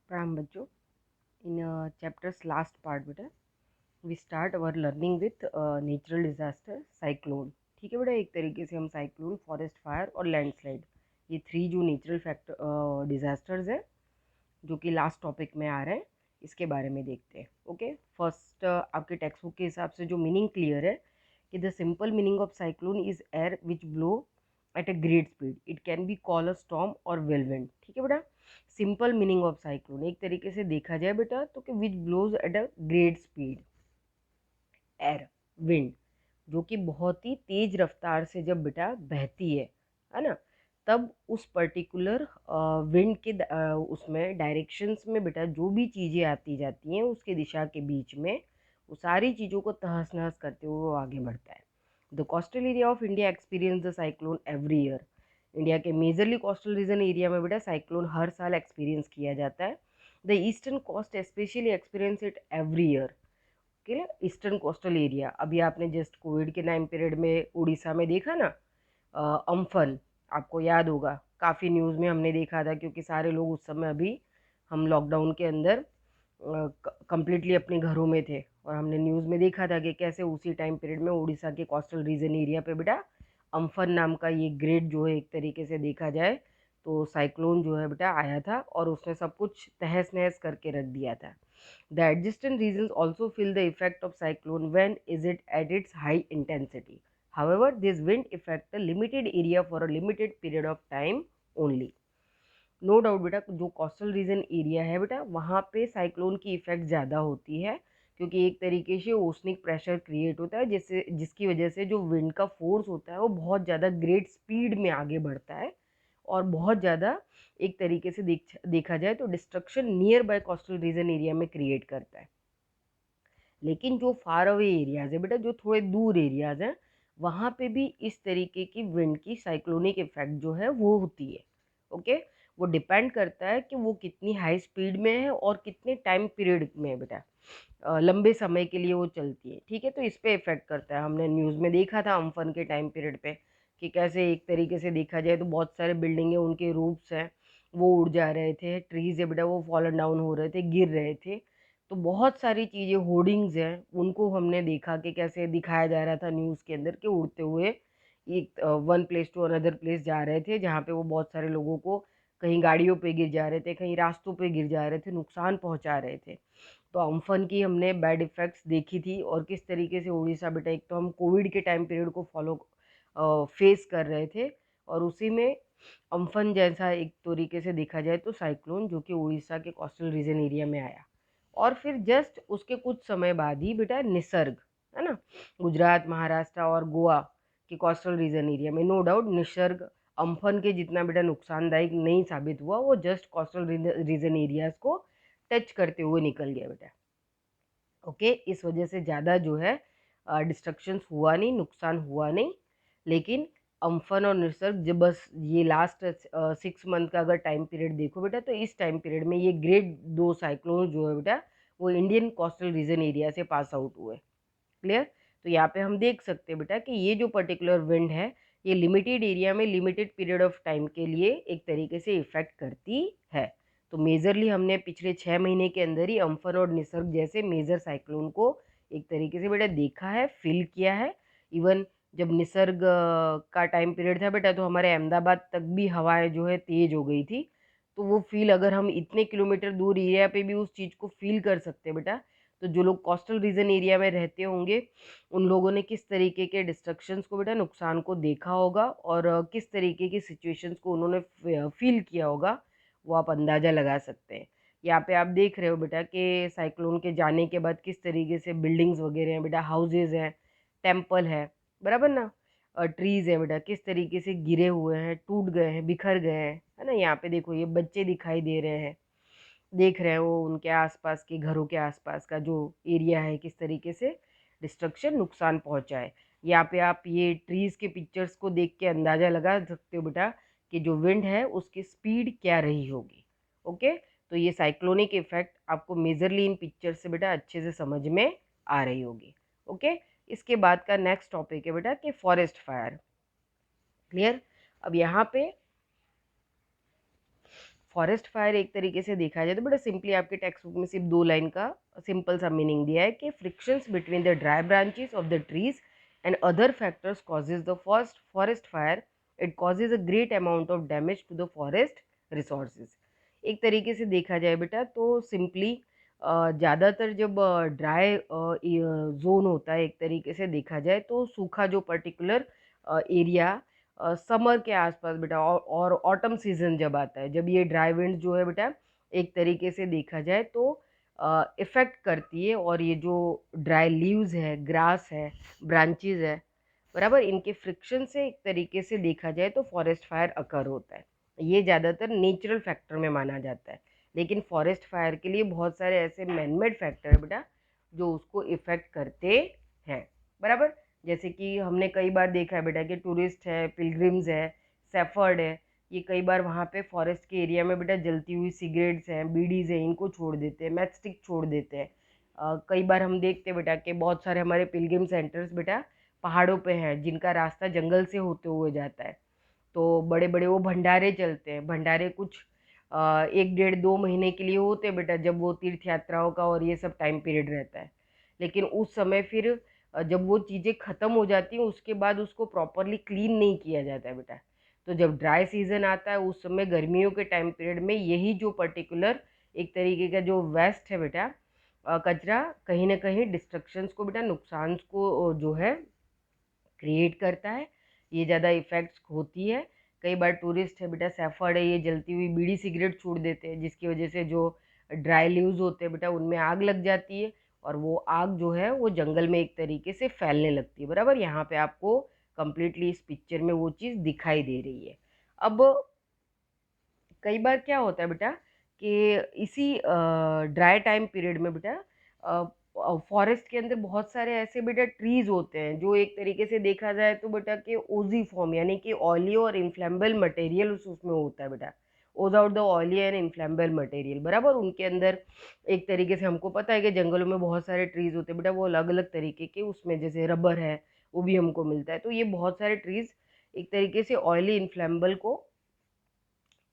प्रणाम बच्चों। In chapters last part बेटा we start our learning with natural disaster cyclone. ठीक है बेटा, एक तरीके से हम साइक्लोन, फॉरेस्ट फायर और लैंडस्लाइड, ये थ्री जो नेचुरल फैक्टर डिजास्टर्स हैं जो कि लास्ट टॉपिक में आ रहे हैं, इसके बारे में देखते हैं। ओके, फर्स्ट आपके टेक्स्ट बुक के हिसाब से जो मीनिंग क्लियर है कि the simple meaning of cyclone is air which blow eight a great speed, it can be call a storm और whirlwind। ठीक है बेटा, सिंपल मीनिंग ऑफ साइक्लोन एक तरीके से देखा जाए बेटा तो कि which blows at a great speed, air, wind, जो कि बहुत ही तेज रफ्तार से जब बेटा बहती है ना, तब उस पर्टिकुलर विंड के उसमें डायरेक्शंस में बेटा जो भी चीज़ें आती जाती हैं उसके दिशा के बीच में, वो सारी चीज़ों को तहस नहस करते हुए वो आगे बढ़ता है। The coastal area of India experience the cyclone every year. India के मेजरली कोस्टल रीजन एरिया में बेटा साइक्लोन हर साल एक्सपीरियंस किया जाता है। The eastern coast specially experience it every year. के ईस्टर्न कोस्टल एरिया, अभी आपने जस्ट कोविड के टाइम पीरियड में उड़ीसा में देखा ना, अम्फन, आपको याद होगा, काफ़ी न्यूज़ में हमने देखा था क्योंकि सारे लोग उस समय अभी हम लॉकडाउन के अंदर कंप्लीटली अपने घरों में थे, और हमने न्यूज़ में देखा था कि कैसे उसी टाइम पीरियड में उड़ीसा के कोस्टल रीजन एरिया पे बेटा अम्फन नाम का ये ग्रेट जो है, एक तरीके से देखा जाए तो साइक्लोन जो है बेटा आया था और उसने सब कुछ तहस नहस करके रख दिया था। The adjacent regions also feel the effect of cyclone when is it at its high intensity. However, this wind affect a limited area for a limited period of time only. No doubt बेटा, जो coastal region area है बेटा वहाँ पे cyclone की effect ज़्यादा होती है, क्योंकि एक तरीके से ओसनिक प्रेशर क्रिएट होता है जिससे जिसकी वजह से जो विंड का फोर्स होता है वो बहुत ज़्यादा ग्रेट स्पीड में आगे बढ़ता है और बहुत ज़्यादा, एक तरीके से देखा जाए तो destruction near by coastal region area में क्रिएट करता है। लेकिन जो फार अवे एरियाज है बेटा, जो थोड़े दूर एरियाज हैं, वहाँ पे भी इस तरीके की विंड की साइक्लोनिक इफेक्ट जो है वो होती है। ओके, वो डिपेंड करता है कि वो कितनी हाई स्पीड में है और कितने टाइम पीरियड में है बेटा, लंबे समय के लिए वो चलती है। ठीक है, तो इस पे इफेक्ट करता है। हमने न्यूज़ में देखा था अम्फन के टाइम पीरियड पे कि कैसे एक तरीके से देखा जाए तो बहुत सारे बिल्डिंगे, उनके रूफ्स हैं वो उड़ जा रहे थे, ट्रीज है बेटा वो फॉलन डाउन हो रहे थे, गिर रहे थे। तो बहुत सारी चीज़ें, होर्डिंग्स हैं, उनको हमने देखा कि कैसे दिखाया जा रहा था न्यूज़ के अंदर कि उड़ते हुए एक one place to another place जा रहे थे, जहाँ पे वो बहुत सारे लोगों को कहीं गाड़ियों पे गिर जा रहे थे, कहीं रास्तों पे गिर जा रहे थे, नुकसान पहुंचा रहे थे। तो अम्फन की हमने बैड इफ़ेक्ट्स देखी थी, और किस तरीके से उड़ीसा बेटा, एक तो हम कोविड के टाइम पीरियड को फॉलो फेस कर रहे थे, और उसी में अम्फन जैसा एक तरीके से देखा जाए तो साइक्लोन जो कि उड़ीसा के कोस्टल रीजन एरिया में आया। और फिर जस्ट उसके कुछ समय बाद ही बेटा निसर्ग, है ना, गुजरात, महाराष्ट्र और गोवा के कोस्टल रीजन एरिया में नो डाउट निसर्ग अम्फन के जितना बेटा नुकसानदायक नहीं साबित हुआ, वो जस्ट कोस्टल रीजन एरियाज को टच करते हुए निकल गया बेटा। ओके, इस वजह से ज़्यादा जो है डिस्ट्रक्शंस हुआ नहीं, नुकसान हुआ नहीं। लेकिन अम्फन और निसर्ग जब बस ये लास्ट 6 मंथ का अगर टाइम पीरियड देखो बेटा, तो इस टाइम पीरियड में ये ग्रेट दो साइक्लोन जो है बेटा वो इंडियन कोस्टल रीजन एरिया से पास आउट हुए। क्लियर? तो यहाँ पे हम देख सकते हैं बेटा कि ये जो पर्टिकुलर विंड है ये लिमिटेड एरिया में लिमिटेड पीरियड ऑफ टाइम के लिए एक तरीके से इफेक्ट करती है। तो मेजरली हमने पिछले 6 महीने के अंदर ही अम्फन और निसर्ग जैसे मेजर साइक्लोन को एक तरीके से बेटा देखा है, फील किया है। इवन जब निसर्ग का टाइम पीरियड था बेटा, तो हमारे अहमदाबाद तक भी हवाएं जो है तेज हो गई थी। तो वो फील अगर हम इतने किलोमीटर दूर एरिया पे भी उस चीज़ को फील कर सकते हैं बेटा, तो जो लोग कोस्टल रीजन एरिया में रहते होंगे उन लोगों ने किस तरीके के डिस्ट्रक्शंस को बेटा, नुकसान को देखा होगा, और किस तरीके की सिचुएशंस को उन्होंने फील किया होगा, वो आप अंदाज़ा लगा सकते हैं। यहाँ पे आप देख रहे हो बेटा कि साइक्लोन के जाने के बाद किस तरीके से बिल्डिंग्स वगैरह हैं बेटा, हाउसेज हैं, टेम्पल है, बराबर ना, ट्रीज है बेटा किस तरीके से गिरे हुए हैं, टूट गए हैं, बिखर गए हैं, है ना। यहाँ पे देखो ये बच्चे दिखाई दे रहे हैं, देख रहे हैं वो उनके आसपास के घरों के आसपास का जो एरिया है किस तरीके से डिस्ट्रक्शन, नुकसान पहुंचा है। यहाँ पे आप ये ट्रीज के पिक्चर्स को देख के अंदाजा लगा सकते हो बेटा कि जो विंड है उसकी स्पीड क्या रही होगी। ओके, तो ये साइक्लोनिक इफेक्ट आपको मेजरली इन पिक्चर से बेटा अच्छे से समझ में आ रही होगी। ओके, इसके बाद का नेक्स्ट टॉपिक है बेटा कि फॉरेस्ट फायर। क्लियर? अब यहाँ पे फॉरेस्ट फायर एक तरीके से देखा जाए तो बड़ा सिंपली आपके टेक्स्ट बुक में सिर्फ 2 लाइन का सिंपल सा मीनिंग दिया है कि frictions between the dry branches of the trees and other factors causes the first forest fire, it causes a great amount of damage to the forest resources. एक तरीके से देखा जाए बेटा तो सिंपली ज़्यादातर जब ड्राई जोन होता है, एक तरीके से देखा जाए तो सूखा जो पर्टिकुलर एरिया समर के आसपास बेटा और ऑटम सीजन जब आता है, जब ये ड्राई विंड जो है बेटा एक तरीके से देखा जाए तो इफ़ेक्ट करती है, और ये जो ड्राई लीव्स है, ग्रास है, ब्रांचेस है, बराबर, इनके फ्रिक्शन से एक तरीके से देखा जाए तो फॉरेस्ट फायर अकर होता है। ये ज़्यादातर नेचुरल फैक्टर में माना जाता है, लेकिन फॉरेस्ट फायर के लिए बहुत सारे ऐसे मैनमेड फैक्टर है बेटा जो उसको इफ़ेक्ट करते हैं, बराबर। जैसे कि हमने कई बार देखा है बेटा कि टूरिस्ट है, पिलग्रिम्स है, सेफर्ड है, ये कई बार वहाँ पे फॉरेस्ट के एरिया में बेटा जलती हुई सिगरेट्स हैं, बीडीज़ हैं, इनको छोड़ देते हैं, मैच स्टिक छोड़ देते हैं। कई बार हम देखते हैं बेटा कि बहुत सारे हमारे पिलग्रिम सेंटर्स बेटा पहाड़ों पे हैं जिनका रास्ता जंगल से होते हुए जाता है, तो बड़े बड़े वो भंडारे चलते हैं। भंडारे कुछ 1 डेढ़ 2 महीने के लिए होते हैं बेटा, जब वो तीर्थ यात्राओं का और ये सब टाइम पीरियड रहता है। लेकिन उस समय फिर जब वो चीज़ें ख़त्म हो जाती हैं उसके बाद उसको प्रॉपरली क्लीन नहीं किया जाता है बेटा। तो जब ड्राई सीज़न आता है उस समय गर्मियों के टाइम पीरियड में यही जो पर्टिकुलर एक तरीके का जो वेस्ट है बेटा, कचरा कहीं ना कहीं डिस्ट्रक्शंस को बेटा, नुकसान को जो है क्रिएट करता है। ये ज़्यादा इफ़ेक्ट्स होती है। कई बार टूरिस्ट है बेटा, सैफर्ड है, ये जलती हुई बीड़ी सिगरेट छोड़ देते हैं जिसकी वजह से जो ड्राई लीव्स होते हैं बेटा उनमें आग लग जाती है, और वो आग जो है वो जंगल में एक तरीके से फैलने लगती है, बराबर। यहाँ पे आपको कंप्लीटली इस पिक्चर में वो चीज़ दिखाई दे रही है। अब कई बार क्या होता है बेटा कि इसी ड्राई टाइम पीरियड में बेटा फॉरेस्ट के अंदर बहुत सारे ऐसे बेटा ट्रीज होते हैं जो एक तरीके से देखा जाए तो बेटा कि ओजी फॉर्म यानी कि ऑयली और इन्फ्लेमेबल मटेरियल उसमें होता है बेटा। ओज out the oily and inflammable material, बराबर। उनके अंदर एक तरीके से हमको पता है कि जंगलों में बहुत सारे ट्रीज होते हैं बेटा, वो अलग अलग तरीके के, उसमें जैसे रबर है वो भी हमको मिलता है। तो ये बहुत सारे ट्रीज एक तरीके से ऑयली इन्फ्लेमेबल को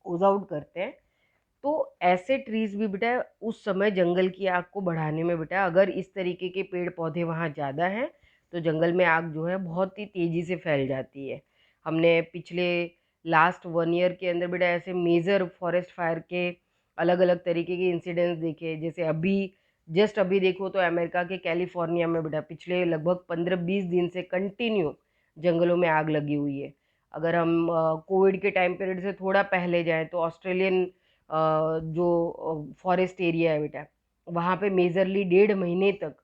ओज आउट करते हैं। तो ऐसे ट्रीज भी बेटा उस समय जंगल की आग को बढ़ाने में बेटा, अगर इस तरीके के पेड़ पौधे वहाँ ज़्यादा हैं तो जंगल में आग जो है बहुत ही तेज़ी से फैल जाती है। हमने पिछले लास्ट 1 ईयर के अंदर बेटा ऐसे मेजर फॉरेस्ट फायर के अलग अलग तरीके के इंसिडेंट्स देखे। जैसे अभी जस्ट अभी देखो तो अमेरिका के कैलिफोर्निया में बेटा पिछले लगभग 15-20 दिन से कंटिन्यू जंगलों में आग लगी हुई है। अगर हम कोविड के टाइम पीरियड से थोड़ा पहले जाएं तो ऑस्ट्रेलियन जो फॉरेस्ट एरिया है बेटा, वहाँ पे मेजरली 1.5 महीने तक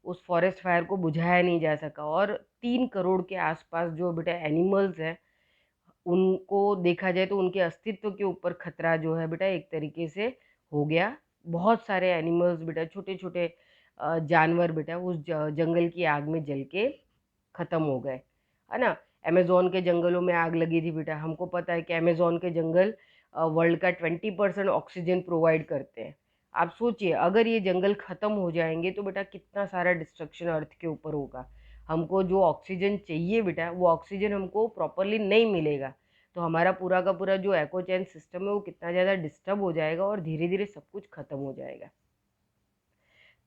उस फॉरेस्ट फायर को बुझाया नहीं जा सका, और 3 करोड़ के आसपास जो बेटा एनिमल्स हैं उनको देखा जाए तो उनके अस्तित्व के ऊपर खतरा जो है बेटा एक तरीके से हो गया। बहुत सारे एनिमल्स बेटा, छोटे छोटे जानवर बेटा उस जंगल की आग में जल के ख़त्म हो गए, है ना। अमेज़न के जंगलों में आग लगी थी बेटा। हमको पता है कि अमेज़न के जंगल वर्ल्ड का 20% ऑक्सीजन प्रोवाइड करते हैं। आप सोचिए अगर ये जंगल ख़त्म हो जाएंगे तो बेटा कितना सारा डिस्ट्रक्शन अर्थ के ऊपर होगा। हमको जो ऑक्सीजन चाहिए बेटा वो ऑक्सीजन हमको प्रॉपरली नहीं मिलेगा, तो हमारा पूरा का पूरा जो इकोचैन सिस्टम है वो कितना ज़्यादा डिस्टर्ब हो जाएगा और धीरे धीरे सब कुछ ख़त्म हो जाएगा।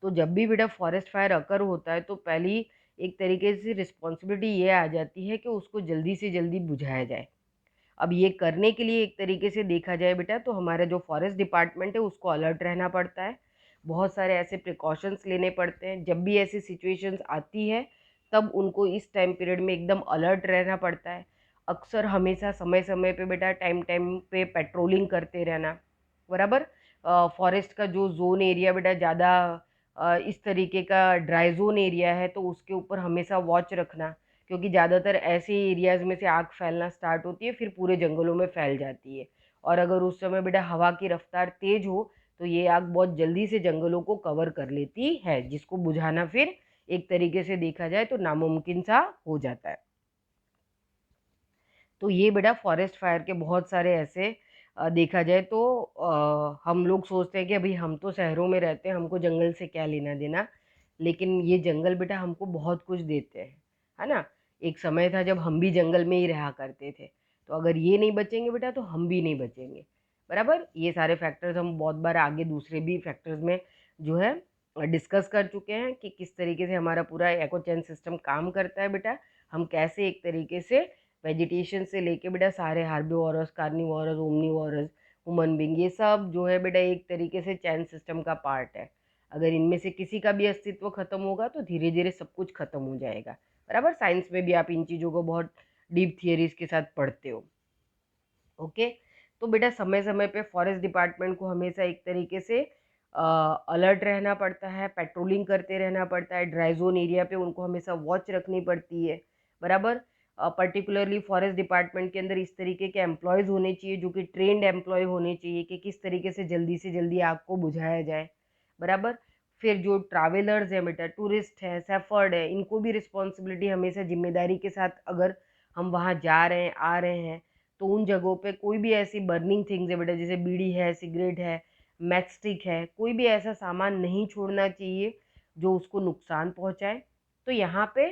तो जब भी बेटा फॉरेस्ट फायर अकर होता है तो पहली एक तरीके से रिस्पॉन्सिबिलिटी ये आ जाती है कि उसको जल्दी से जल्दी बुझाया जाए। अब ये करने के लिए एक तरीके से देखा जाए बेटा तो हमारा जो फॉरेस्ट डिपार्टमेंट है उसको अलर्ट रहना पड़ता है। बहुत सारे ऐसे प्रिकॉशंस लेने पड़ते हैं। जब भी ऐसी सिचुएशंस आती है तब उनको इस टाइम पीरियड में एकदम अलर्ट रहना पड़ता है। अक्सर हमेशा समय समय पे बेटा टाइम टाइम पे पेट्रोलिंग करते रहना, बराबर। फॉरेस्ट का जो जोन एरिया बेटा ज़्यादा इस तरीके का ड्राई जोन एरिया है तो उसके ऊपर हमेशा वॉच रखना, क्योंकि ज़्यादातर ऐसे एरियाज़ में से आग फैलना स्टार्ट होती है फिर पूरे जंगलों में फैल जाती है। और अगर उस समय बेटा हवा की रफ्तार तेज़ हो तो ये आग बहुत जल्दी से जंगलों को कवर कर लेती है, जिसको बुझाना फिर एक तरीके से देखा जाए तो नामुमकिन सा हो जाता है। तो ये बेटा फॉरेस्ट फायर के बहुत सारे ऐसे देखा जाए तो हम लोग सोचते हैं कि अभी हम तो शहरों में रहते हैं, हमको जंगल से क्या लेना देना, लेकिन ये जंगल बेटा हमको बहुत कुछ देते हैं, है ना। एक समय था जब हम भी जंगल में ही रहा करते थे, तो अगर ये नहीं बचेंगे बेटा तो हम भी नहीं बचेंगे। बराबर। ये सारे फैक्टर्स हम बहुत बार आगे दूसरे भी फैक्टर्स में जो है डिस्कस कर चुके हैं कि किस तरीके से हमारा पूरा इकोचैन सिस्टम काम करता है बेटा। हम कैसे एक तरीके से वेजिटेशन से लेके बेटा सारे हार्बिवोरस, कार्निवोरस, ओमनिवोरस, ह्यूमन बींग, ये सब जो है बेटा एक तरीके से चैन सिस्टम का पार्ट है। अगर इनमें से किसी का भी अस्तित्व खत्म होगा तो धीरे धीरे सब कुछ खत्म हो जाएगा। बराबर। साइंस में भी आप इन चीज़ों को बहुत डीप थियरीज के साथ पढ़ते हो। ओके। तो बेटा समय समय पे फॉरेस्ट डिपार्टमेंट को हमेशा एक तरीके से अलर्ट रहना पड़ता है, पेट्रोलिंग करते रहना पड़ता है, ड्राई जोन एरिया पे उनको हमेशा वॉच रखनी पड़ती है। बराबर। पर्टिकुलरली फॉरेस्ट डिपार्टमेंट के अंदर इस तरीके के एम्प्लॉयज़ होने चाहिए जो कि ट्रेंड एम्प्लॉय होने चाहिए कि किस तरीके से जल्दी आग को बुझाया जाए। बराबर। फिर जो ट्रैवलर्स हैं बेटा, टूरिस्ट है, सेफर्ड है, इनको भी रिस्पॉन्सिबिलिटी हमेशा जिम्मेदारी के साथ, अगर हम वहाँ जा रहे हैं आ रहे हैं तो उन जगहों पे कोई भी ऐसी बर्निंग थिंग्स है बेटा, जैसे बीड़ी है, सिगरेट है, मैच स्टिक है, कोई भी ऐसा सामान नहीं छोड़ना चाहिए जो उसको नुकसान पहुंचाए। तो यहाँ पे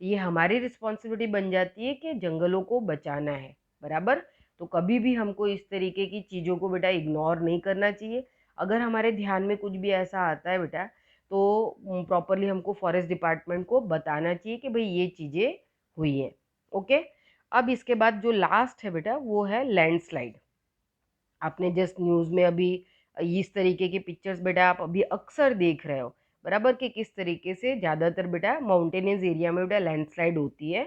ये हमारी रिस्पॉन्सिबिलिटी बन जाती है कि जंगलों को बचाना है। बराबर। तो कभी भी हमको इस तरीके की चीज़ों को बेटा इग्नोर नहीं करना चाहिए। अगर हमारे ध्यान में कुछ भी ऐसा आता है बेटा तो प्रॉपरली हमको फॉरेस्ट डिपार्टमेंट को बताना चाहिए कि भाई ये चीज़ें हुई हैं। ओके। अब इसके बाद जो लास्ट है बेटा वो है लैंडस्लाइड। आपने जस्ट न्यूज़ में अभी इस तरीके की पिक्चर्स बेटा आप अभी अक्सर देख रहे हो। बराबर। कि किस तरीके से ज़्यादातर बेटा माउंटेनियस एरिया में बेटा लैंडस्लाइड होती है,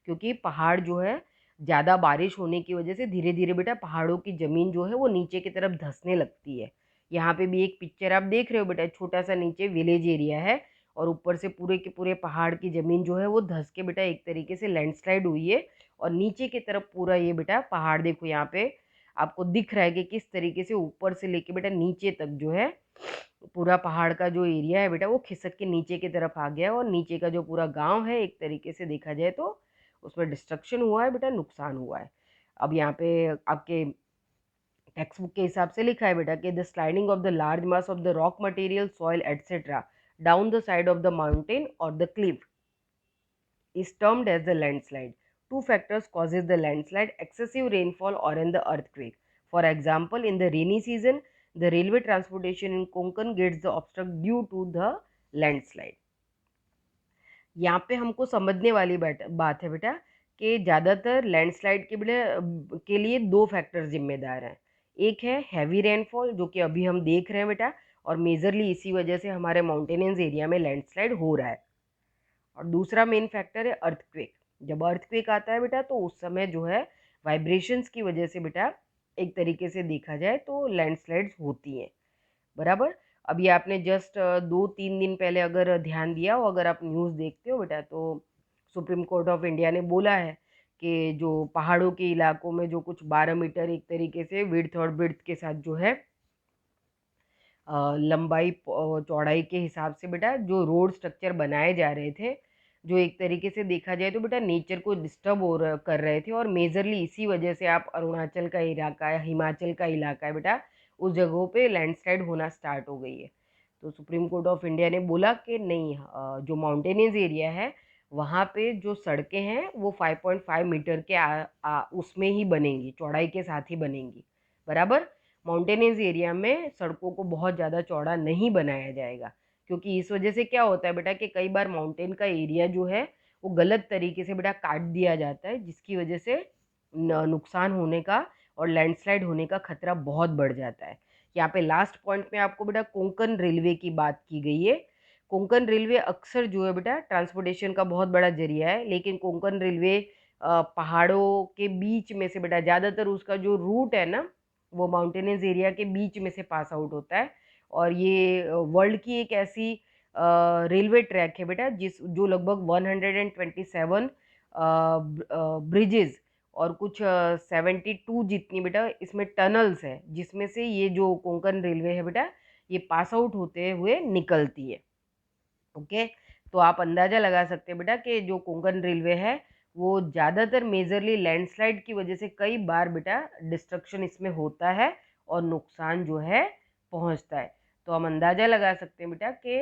क्योंकि पहाड़ जो है ज़्यादा बारिश होने की वजह से धीरे धीरे बेटा पहाड़ों की ज़मीन जो है वो नीचे की तरफ धंसने लगती है। यहाँ पे भी एक पिक्चर आप देख रहे हो बेटा, छोटा सा नीचे विलेज एरिया है और ऊपर से पूरे के पूरे पहाड़ की ज़मीन जो है वो धंस के बेटा एक तरीके से लैंडस्लाइड हुई है। और नीचे की तरफ पूरा ये बेटा पहाड़ देखो, यहाँ पे आपको दिख रहा है कि किस तरीके से ऊपर से लेके बेटा नीचे तक जो है पूरा पहाड़ का जो एरिया है बेटा वो खिसक के नीचे की तरफ आ गया है। और नीचे का जो पूरा गांव है एक तरीके से देखा जाए तो उसमें डिस्ट्रक्शन हुआ है बेटा, नुकसान हुआ है। अब यहाँ पे आपके टेक्स्ट बुक के हिसाब से लिखा है बेटा कि the sliding of the large mass of the rock material, soil etcetera down the side of the mountain और the cliff is termed as the landslide. Two factors causes the landslide: excessive rainfall or in the earthquake. For example, in the rainy season, the railway transportation in Konkan gets the obstruct due to the landslide. यहाँ पे हमको समझने वाली बात है बेटा कि ज़्यादातर लैंडस्लाइड के लिए दो फैक्टर्स जिम्मेदार हैं। एक है हैवी रेनफॉल जो कि अभी हम देख रहे हैं बेटा, और मेजरली इसी वजह से हमारे माउंटेनियस एरिया में लैंडस्लाइड हो रहा है। और दूसरा मेन फैक्टर है अर्थक्वेक। जब अर्थक्वेक आता है बेटा तो उस समय जो है वाइब्रेशंस की वजह से बेटा एक तरीके से देखा जाए तो लैंडस्लाइड्स होती हैं। बराबर। अभी आपने जस्ट 2-3 दिन पहले अगर ध्यान दिया हो, अगर आप न्यूज़ देखते हो बेटा, तो सुप्रीम कोर्ट ऑफ इंडिया ने बोला है कि जो पहाड़ों के इलाकों में जो कुछ 12 मीटर एक तरीके से विड्थ और ब्रेड्थ के साथ जो है लंबाई चौड़ाई के हिसाब से बेटा जो रोड स्ट्रक्चर बनाए जा रहे थे, जो एक तरीके से देखा जाए तो बेटा नेचर को डिस्टर्ब कर रहे थे। और मेजरली इसी वजह से आप अरुणाचल का इलाका है, हिमाचल का इलाका है बेटा, उस जगहों पे लैंडस्लाइड होना स्टार्ट हो गई है। तो सुप्रीम कोर्ट ऑफ इंडिया ने बोला कि नहीं, जो माउंटेनियस एरिया है वहाँ पे जो सड़कें हैं वो 5.5 मीटर के उसमें ही बनेंगी, चौड़ाई के साथ ही बनेंगी। बराबर। माउंटेनियस एरिया में सड़कों को बहुत ज़्यादा चौड़ा नहीं बनाया जाएगा, क्योंकि इस वजह से क्या होता है बेटा कि कई बार माउंटेन का एरिया जो है वो गलत तरीके से बेटा काट दिया जाता है, जिसकी वजह से नुकसान होने का और लैंडस्लाइड होने का खतरा बहुत बढ़ जाता है। यहाँ पे लास्ट पॉइंट में आपको बेटा कोंकण रेलवे की बात की गई है। कोंकण रेलवे अक्सर जो है बेटा ट्रांसपोर्टेशन का बहुत बड़ा जरिया है, लेकिन कोंकण रेलवे पहाड़ों के बीच में से बेटा ज़्यादातर उसका जो रूट है ना वो माउंटेनियस एरिया के बीच में से पास आउट होता है। और ये वर्ल्ड की एक ऐसी रेलवे ट्रैक है बेटा जो लगभग 127 ब्रिजेस और कुछ 72 जितनी बेटा इसमें टनल्स है, जिसमें से ये जो कोंकण रेलवे है बेटा ये पास आउट होते हुए निकलती है। ओके। तो आप अंदाज़ा लगा सकते हैं बेटा कि जो कोंकण रेलवे है वो ज़्यादातर मेजरली लैंडस्लाइड की वजह से कई बार बेटा डिस्ट्रक्शन इसमें होता है और नुकसान जो है पहुंचता है। तो हम अंदाज़ा लगा सकते हैं बेटा कि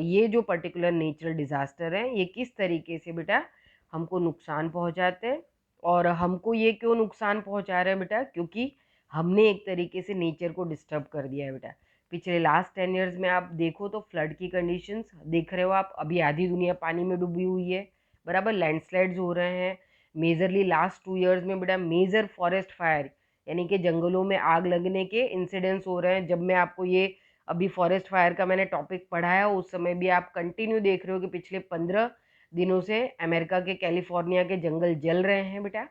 ये जो पर्टिकुलर नेचुरल डिज़ास्टर है ये किस तरीके से बेटा हमको नुकसान पहुंचाते हैं। और हमको ये क्यों नुकसान पहुंचा रहे हैं बेटा, क्योंकि हमने एक तरीके से नेचर को डिस्टर्ब कर दिया है बेटा। पिछले लास्ट 10 ईयर्स में आप देखो तो फ्लड की कंडीशंस देख रहे हो आप, अभी आधी दुनिया पानी में डूबी हुई है, बराबर। लैंडस्लाइड्स हो रहे हैं मेजरली लास्ट 2 ईयर्स में बेटा। मेजर फॉरेस्ट फायर यानी कि जंगलों में आग लगने के इंसिडेंट्स हो रहे हैं। जब मैं आपको ये अभी फॉरेस्ट फायर का मैंने टॉपिक पढ़ाया उस समय भी आप कंटिन्यू देख रहे हो कि पिछले 15 दिनों से अमेरिका के कैलिफोर्निया के जंगल जल रहे हैं बेटा।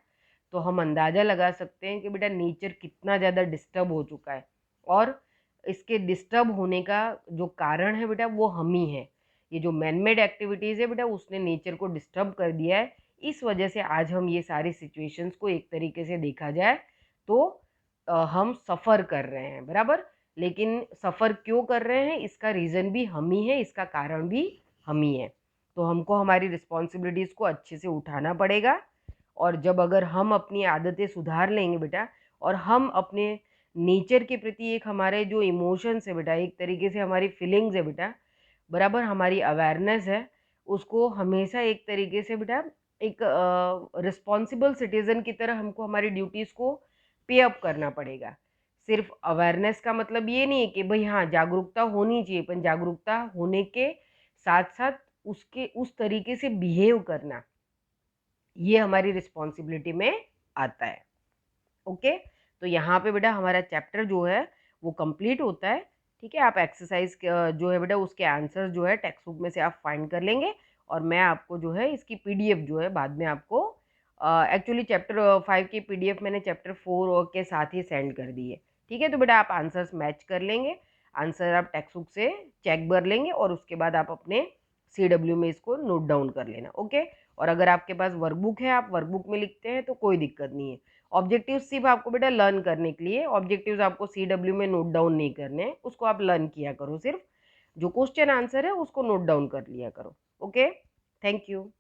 तो हम अंदाज़ा लगा सकते हैं कि बेटा नेचर कितना ज़्यादा डिस्टर्ब हो चुका है, और इसके डिस्टर्ब होने का जो कारण है बेटा वो हम ही है। ये जो मैनमेड एक्टिविटीज़ है बेटा उसने नेचर को डिस्टर्ब कर दिया है। इस वजह से आज हम ये सारी सिचुएशंस को एक तरीके से देखा जाए तो हम सफ़र कर रहे हैं, बराबर। लेकिन सफ़र क्यों कर रहे हैं इसका रीज़न भी हम ही है, इसका कारण भी हम ही है। तो हमको हमारी रिस्पॉन्सिबिलिटीज़ को अच्छे से उठाना पड़ेगा। और जब अगर हम अपनी आदतें सुधार लेंगे बेटा, और हम अपने नेचर के प्रति एक हमारे जो इमोशंस है बेटा, एक तरीके से हमारी फीलिंग्स है बेटा, बराबर, हमारी अवेयरनेस है, उसको हमेशा एक तरीके से बेटा एक रिस्पॉन्सिबल सिटीज़न की तरह हमको हमारी ड्यूटीज़ को पे अप करना पड़ेगा। सिर्फ अवेयरनेस का मतलब ये नहीं है कि भाई हाँ जागरूकता होनी चाहिए, पर जागरूकता होने के साथ साथ उसके उस तरीके से बिहेव करना, ये हमारी रिस्पॉन्सिबिलिटी में आता है। ओके, तो यहाँ पे बेटा हमारा चैप्टर जो है वो कंप्लीट होता है। ठीक है, आप एक्सरसाइज जो है बेटा उसके आंसर जो है टेक्स्ट बुक में से आप फाइंड कर लेंगे, और मैं आपको जो है इसकी पीडीएफ जो है बाद में आपको एक्चुअली चैप्टर 5 की पीडीएफ मैंने चैप्टर 4 के साथ ही सेंड कर दी है। ठीक है, तो बेटा आप आंसर्स मैच कर लेंगे, आंसर आप टेक्स्ट बुक से चेक कर लेंगे, और उसके बाद आप अपने CW में इसको नोट डाउन कर लेना। ओके, और अगर आपके पास वर्कबुक है आप वर्कबुक में लिखते हैं तो कोई दिक्कत नहीं है। ऑब्जेक्टिव सिर्फ आपको बेटा लर्न करने के लिए, ऑब्जेक्टिव्स आपको CW में नोट डाउन नहीं करने हैं, उसको आप लर्न किया करो, सिर्फ जो क्वेश्चन आंसर है उसको नोट डाउन कर लिया करो। Okay, thank you.